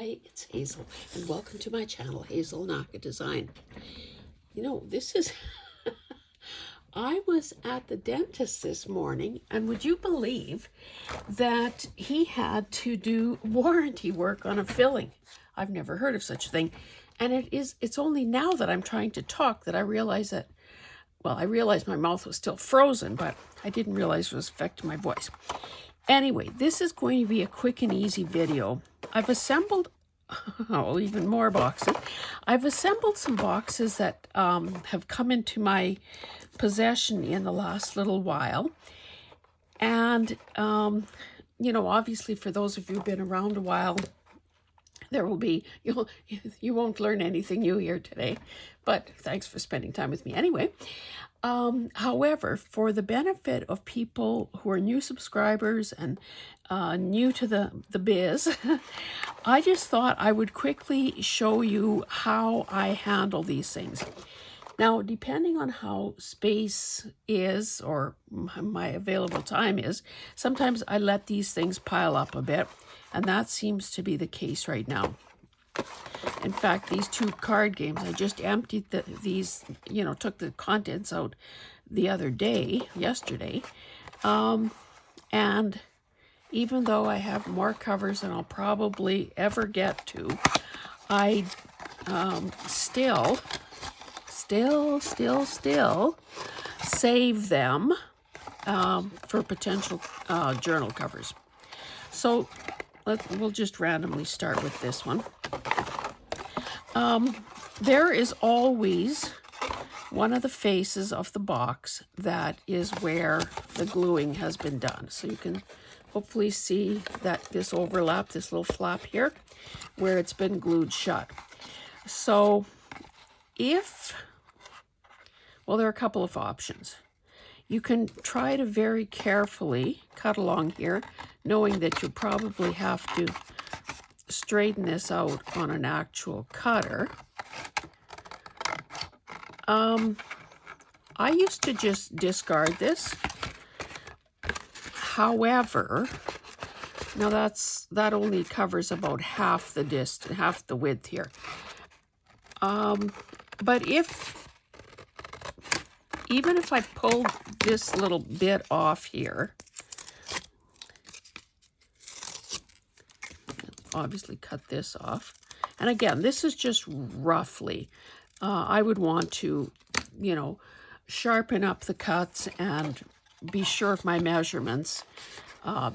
Hi, it's Hazel, and welcome to my channel, Hazel Naka Design. You know, this is... I was at the dentist this morning, and would you believe that he had to do warranty work on a filling? I've never heard of such a thing. And it's only now that I'm trying to talk that I realize that, well, I realized my mouth was still frozen, but I didn't realize it was affecting my voice. Anyway, this is going to be a quick and easy video. I've assembled, oh, even more boxes. I've assembled some boxes that have come into my possession in the last little while. And, you know, obviously for those of you who've been around a while, there will be, you won't learn anything new here today, but thanks for spending time with me anyway. However, for the benefit of people who are new subscribers and new to the biz, I just thought I would quickly show you how I handle these things. Now, depending on how space is or my available time is, sometimes I let these things pile up a bit, and that seems to be the case right now. In fact, these two card games, I just emptied these, you know, took the contents out the other day, yesterday. And even though I have more covers than I'll probably ever get to, I still save them for potential journal covers. So we'll just randomly start with this one. There is always one of the faces of the box that is where the gluing has been done. So you can hopefully see that this overlap, this little flap here, where it's been glued shut. So well, there are a couple of options. You can try to very carefully cut along here, knowing that you'll probably have to straighten this out on an actual cutter. I used to just discard this. However, now that only covers about half the distance, half the width here. But even if I pulled this little bit off here, obviously cut this off. And again, this is just roughly. I would want to, you know, sharpen up the cuts and be sure of my measurements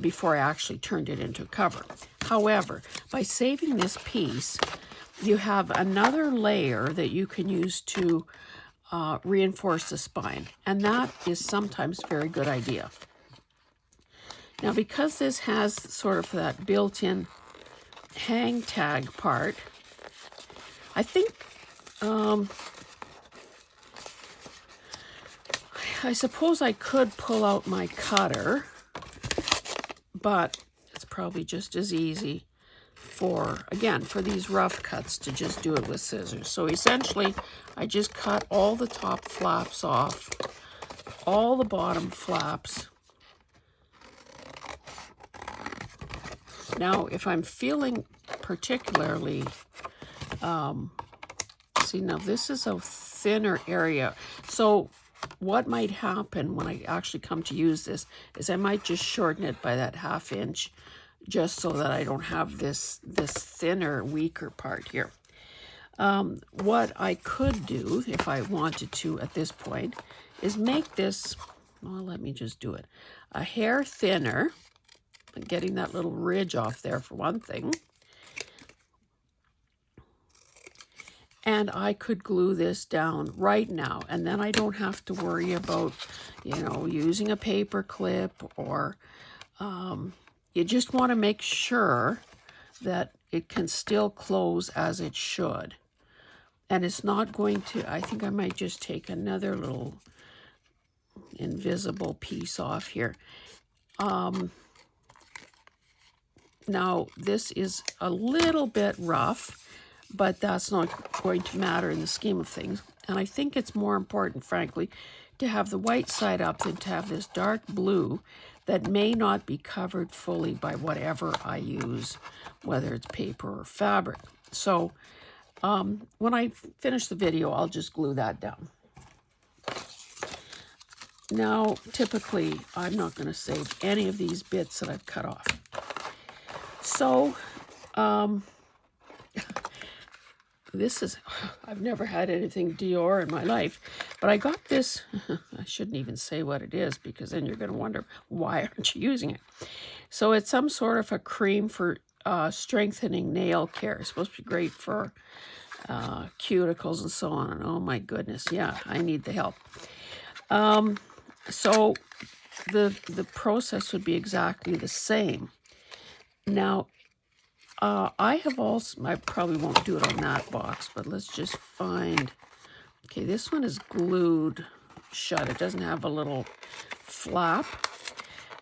before I actually turned it into a cover. However, by saving this piece, you have another layer that you can use to reinforce the spine, and that is sometimes a very good idea. Now, because this has sort of that built-in hang tag part, I think I suppose I could pull out my cutter, but it's probably just as easy for these rough cuts to just do it with scissors. So essentially, I just cut all the top flaps off, all the bottom flaps. Now, if I'm feeling particularly, see, now this is a thinner area. So what might happen when I actually come to use this is I might just shorten it by that ½ inch, just so that I don't have this thinner, weaker part here. What I could do, if I wanted to at this point, is make this, well, let me just do it, a hair thinner, getting that little ridge off there for one thing. And I could glue this down right now, and then I don't have to worry about, you know, using a paper clip or, you just want to make sure that it can still close as it should. And it's not going to, I think I might just take another little invisible piece off here. Now, this is a little bit rough, but that's not going to matter in the scheme of things. And I think it's more important, frankly, to have the white side up than to have this dark blue that may not be covered fully by whatever I use, whether it's paper or fabric. So when I finish the video, I'll just glue that down. Now, typically, I'm not going to save any of these bits that I've cut off. So, this is, I've never had anything Dior in my life, but I got this, I shouldn't even say what it is, because then you're going to wonder, why aren't you using it? So it's some sort of a cream for strengthening nail care. It's supposed to be great for cuticles and so on, and oh my goodness, yeah, I need the help. So the process would be exactly the same. Now, I probably won't do it on that box, but let's just find, okay, this one is glued shut. It doesn't have a little flap.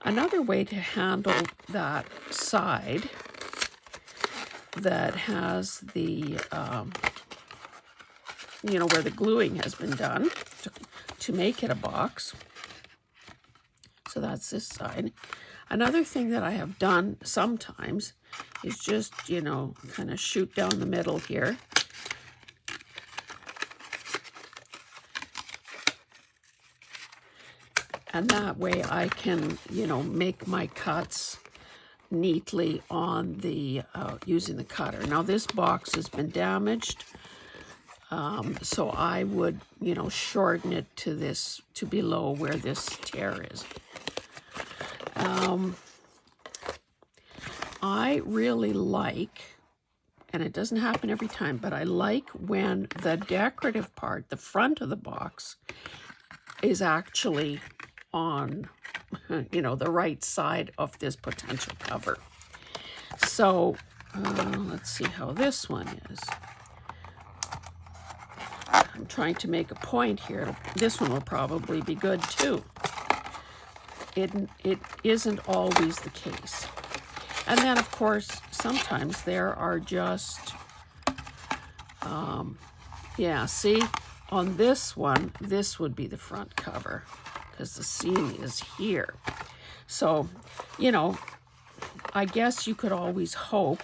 Another way to handle that side that has the, where the gluing has been done to make it a box. So that's this side. Another thing that I have done sometimes is just, kind of shoot down the middle here. And that way I can, make my cuts neatly on the, using the cutter. Now this box has been damaged. So I would, shorten it to below where this tear is. I really like, and it doesn't happen every time, but I like when the decorative part, the front of the box, is actually on, the right side of this potential cover. So let's see how this one is. I'm trying to make a point here. This one will probably be good too. It isn't always the case. And then, of course, sometimes there are just, see, on this one, this would be the front cover because the seam is here. So, I guess you could always hope,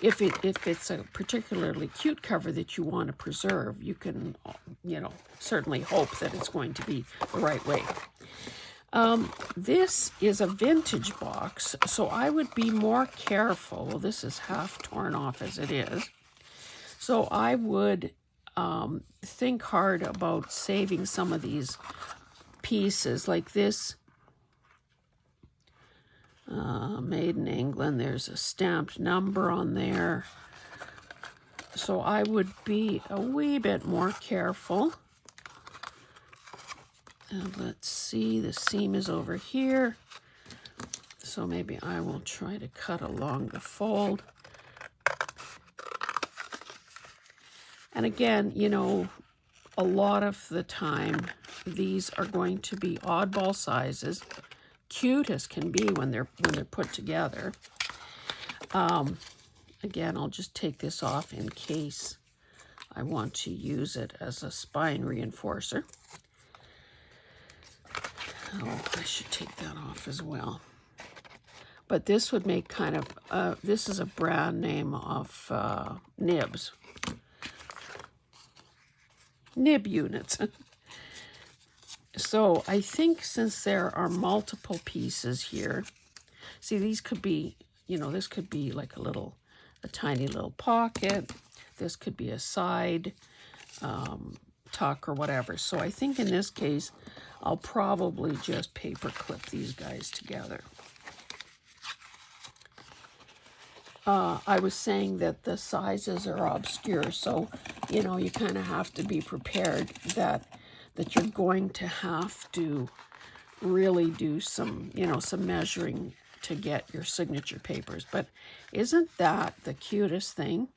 if it's a particularly cute cover that you want to preserve, you can, certainly hope that it's going to be the right way. This is a vintage box, so I would be more careful. Well, this is half torn off as it is. So I would think hard about saving some of these pieces, like this. Made in England, there's a stamped number on there. So I would be a wee bit more careful. And let's see, the seam is over here. So maybe I will try to cut along the fold. And again, a lot of the time, these are going to be oddball sizes, cute as can be when they're put together. Again, I'll just take this off in case I want to use it as a spine reinforcer. Oh, I should take that off as well. But this would make kind of, this is a brand name of nibs. Nib units. So I think since there are multiple pieces here, see, these could be, this could be like a tiny little pocket. This could be a side tuck or whatever. So I think in this case, I'll probably just paper clip these guys together. I was saying that the sizes are obscure, so, you kind of have to be prepared that you're going to have to really do some, some measuring to get your signature papers. But isn't that the cutest thing?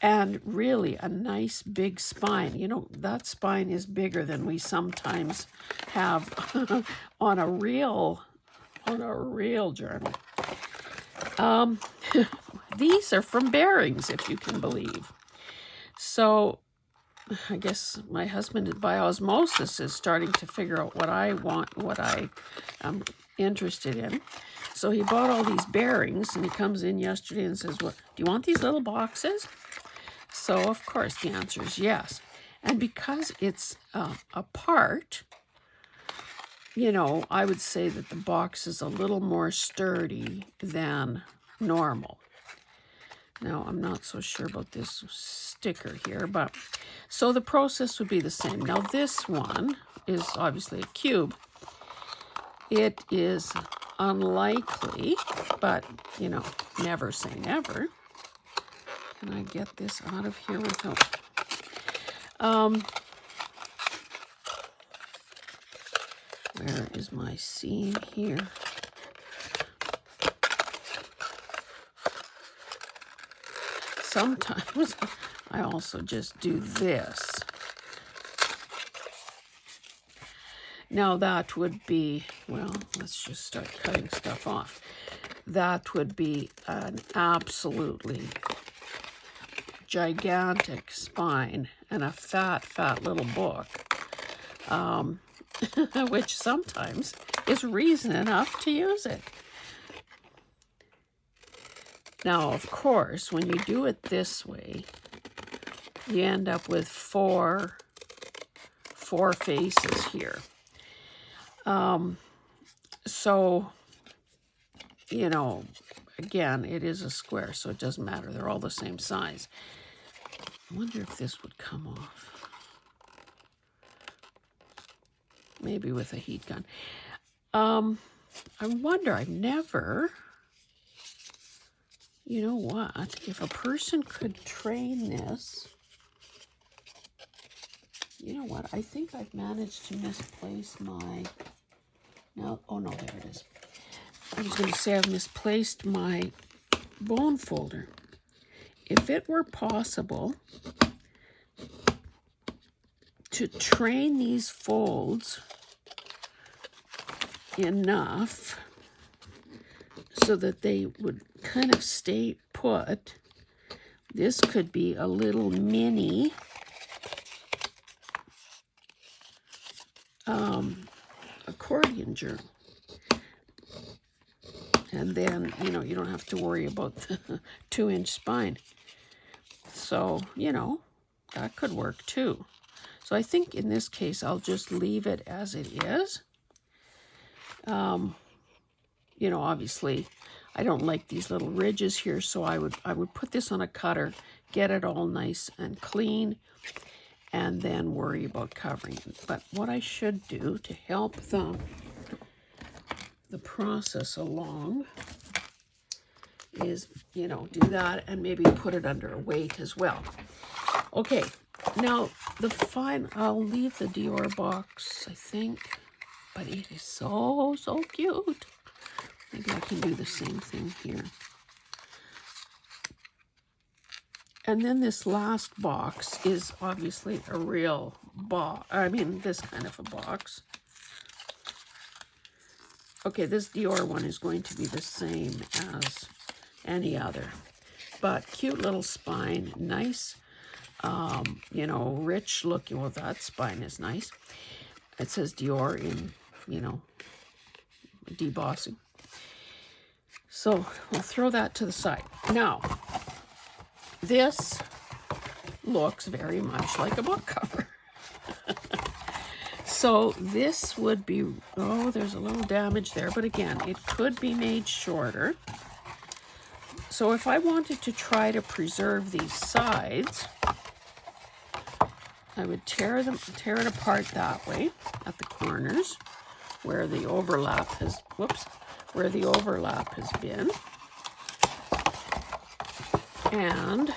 And really a nice big spine. That spine is bigger than we sometimes have on a real journal. These are from Bearings, if you can believe. So I guess my husband by osmosis is starting to figure out what I want, what I am interested in. So he bought all these bearings, and he comes in yesterday and says, "What, do you want these little boxes?" So, of course, the answer is yes. And because it's a part, you know, I would say that the box is a little more sturdy than normal. Now, I'm not so sure about this sticker here, but so the process would be the same. Now, this one is obviously a cube. It is unlikely, but, you know, never say never. Can I get this out of here without... where is my seam here? Sometimes I also just do this. Now that would be, well, let's just start cutting stuff off. That would be an absolutely gigantic spine and a fat, fat little book, which sometimes is reason enough to use it. Now, of course, when you do it this way, you end up with four faces here. So, you know, again, it is a square, so it doesn't matter. They're all the same size. I wonder if this would come off. Maybe with a heat gun. I wonder, I've never... You know what? If a person could train this, you know what? I think I've managed to misplace my, no, oh no, there it is. I was going to say I've misplaced my bone folder. If it were possible to train these folds enough so that they would kind of stay put, this could be a little mini accordion journal. And then, you know, you don't have to worry about the 2-inch spine. So, you know, that could work too. So I think in this case, I'll just leave it as it is. You know, obviously, I don't like these little ridges here, so I would put this on a cutter, get it all nice and clean, and then worry about covering it. But what I should do to help the process along is, you know, do that and maybe put it under a weight as well. Okay, now I'll leave the Dior box, I think, but it is so, so cute. Maybe I can do the same thing here. And then this last box is obviously a real box. I mean, this kind of a box. Okay, this Dior one is going to be the same as any other. But cute little spine, nice, you know, rich looking. Well, that spine is nice. It says Dior in, you know, debossing. So we'll throw that to the side. Now, this looks very much like a book cover. So this would be, oh, there's a little damage there, but again, it could be made shorter. So if I wanted to try to preserve these sides, I would tear it apart that way at the corners where the overlap has, where the overlap has been. And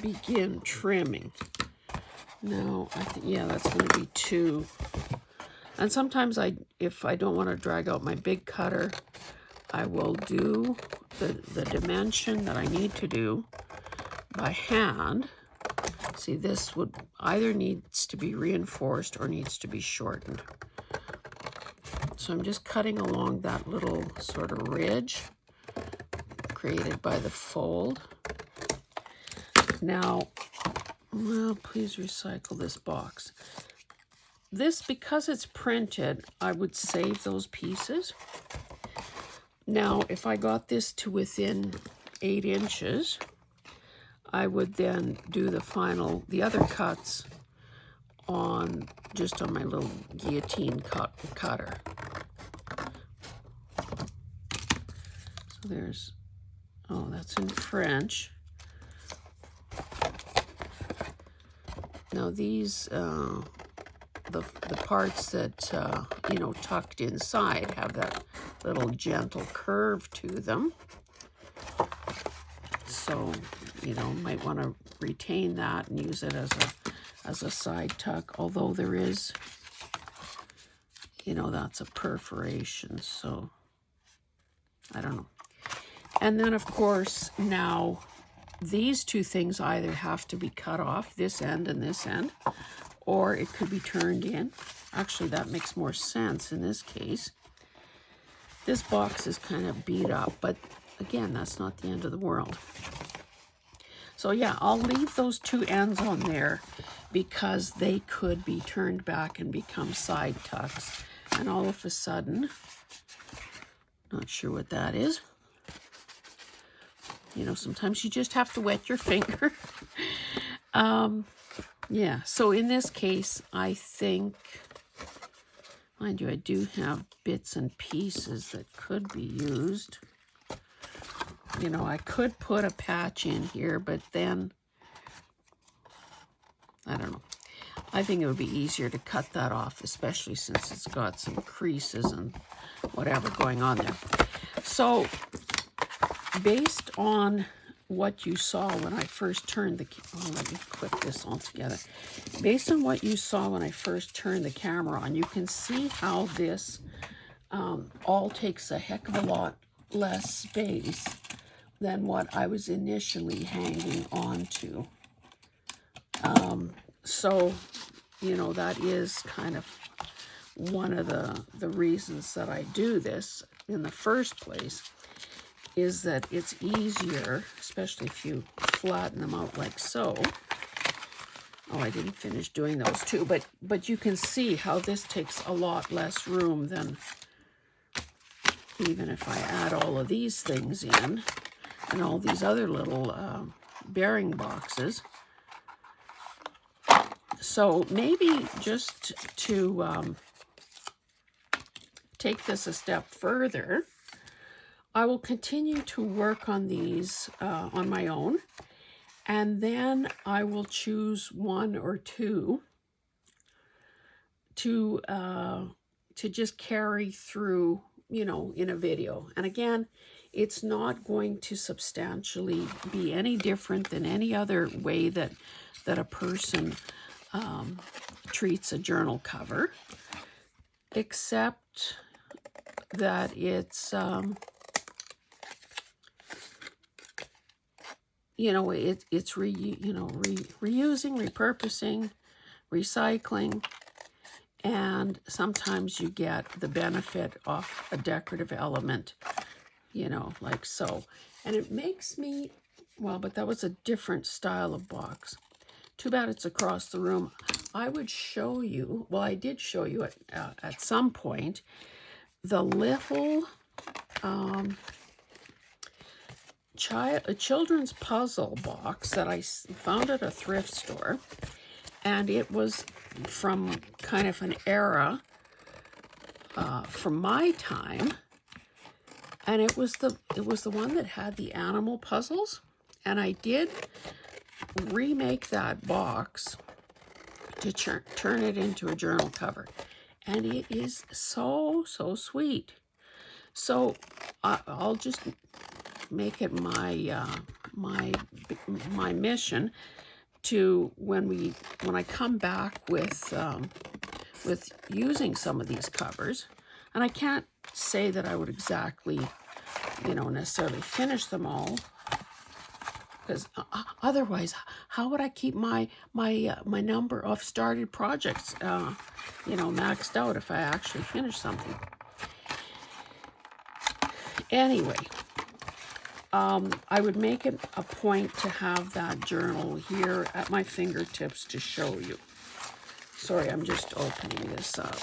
begin trimming. Now, I think, yeah, that's going to be 2. And sometimes if I don't want to drag out my big cutter, I will do the dimension that I need to do by hand. See, this would either needs to be reinforced or needs to be shortened. So I'm just cutting along that little sort of ridge created by the fold. Now, well, please recycle this box. This, because it's printed, I would save those pieces. Now, if I got this to within 8 inches, I would then do the other cuts just on my little guillotine cutter. So there's, oh, that's in French. Now these, the parts that, you know, tucked inside have that little gentle curve to them. So, you know, might want to retain that and use it as a side tuck, although there is, you know, that's a perforation, so I don't know. And then, of course, now these two things either have to be cut off, this end and this end, or it could be turned in. Actually, that makes more sense in this case. This box is kind of beat up, but again, that's not the end of the world. So yeah, I'll leave those two ends on there because they could be turned back and become side tucks. And all of a sudden, not sure what that is. You know, sometimes you just have to wet your finger. Yeah, so in this case, I think, mind you, I do have bits and pieces that could be used. You know, I could put a patch in here, but then, I don't know. I think it would be easier to cut that off, especially since it's got some creases and whatever going on there. So, based on what you saw when I first turned the, let me clip this all together. Based on what you saw when I first turned the camera on, you can see how this all takes a heck of a lot less space than what I was initially hanging on to. So, you know, that is kind of one of the reasons that I do this in the first place, is that it's easier, especially if you flatten them out like so. Oh, I didn't finish doing those too, but you can see how this takes a lot less room than even if I add all of these things in and all these other little bearing boxes. So maybe just to take this a step further, I will continue to work on these on my own, and then I will choose one or two to just carry through, you know, in a video. And again, it's not going to substantially be any different than any other way that a person treats a journal cover, except that it's you know, it's reusing, repurposing, recycling, and sometimes you get the benefit of a decorative element, you know, like so. And it makes me, well, but that was a different style of box. Too bad it's across the room. I would show you, well, I did show you at some point, the little a children's puzzle box that I found at a thrift store, and it was from kind of an era from my time, and it was the one that had the animal puzzles, and I did remake that box to turn it into a journal cover, and it is so sweet. So I'll just make it my my mission to, when I come back with using some of these covers, and I can't say that I would exactly, you know, necessarily finish them all, because otherwise, how would I keep my number of started projects, you know, maxed out if I actually finish something? Anyway, I would make it a point to have that journal here at my fingertips to show you. Sorry, I'm just opening this up.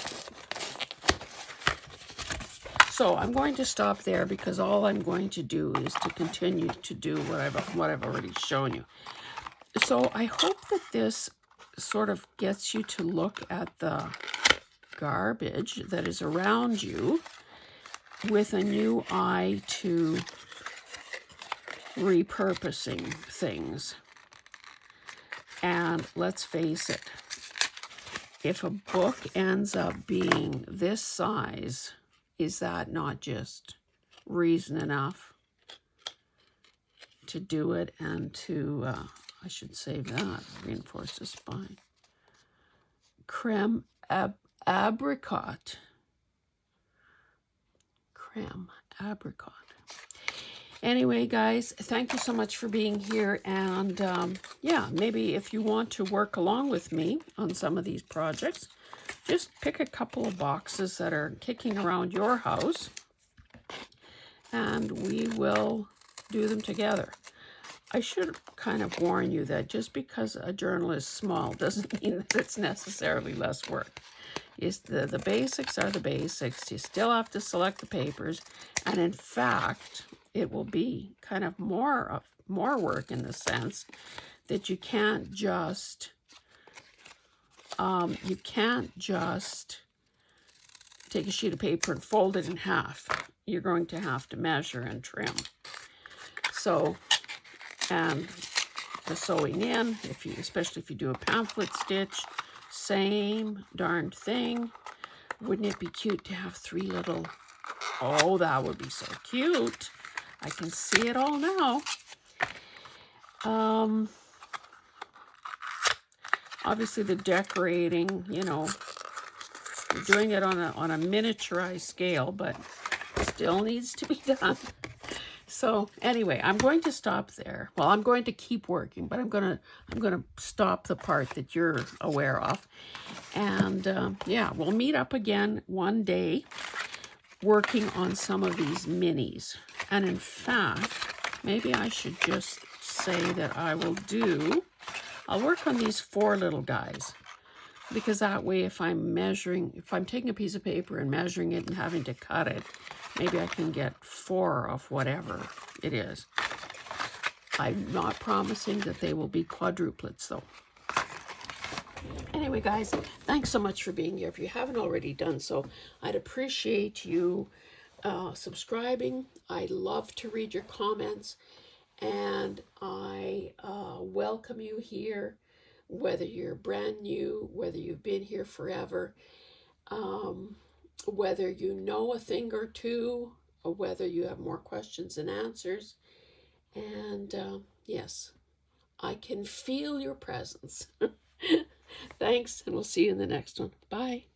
So I'm going to stop there because all I'm going to do is to continue to do what I've already shown you. So I hope that this sort of gets you to look at the garbage that is around you with a new eye to repurposing things. And let's face it, if a book ends up being this size, is that not just reason enough to do it and to, I should save that, reinforce the spine. Creme apricot. Creme apricot. Anyway, guys, thank you so much for being here. And yeah, maybe if you want to work along with me on some of these projects, just pick a couple of boxes that are kicking around your house and we will do them together. I should kind of warn you that just because a journal is small doesn't mean that it's necessarily less work. The basics are the basics. You still have to select the papers. And in fact, it will be kind of more work in the sense that you can't just take a sheet of paper and fold it in half. You're going to have to measure and trim. So, and the sewing in, especially if you do a pamphlet stitch, same darned thing. Wouldn't it be cute to have 3 little, oh, that would be so cute. I can see it all now. Obviously the decorating, you know, you're doing it on a miniaturized scale, but still needs to be done. So anyway, I'm going to stop there. Well, I'm going to keep working, but I'm gonna stop the part that you're aware of. And yeah, we'll meet up again one day working on some of these minis. And in fact, maybe I should just say that I'll work on these 4 little guys. Because that way, if I'm taking a piece of paper and measuring it and having to cut it, maybe I can get 4 of whatever it is. I'm not promising that they will be quadruplets, though. Anyway, guys, thanks so much for being here. If you haven't already done so, I'd appreciate you subscribing. I love to read your comments, and I welcome you here. Whether you're brand new, whether you've been here forever, whether you know a thing or two, or whether you have more questions than answers. And yes, I can feel your presence. Thanks, and we'll see you in the next one. Bye.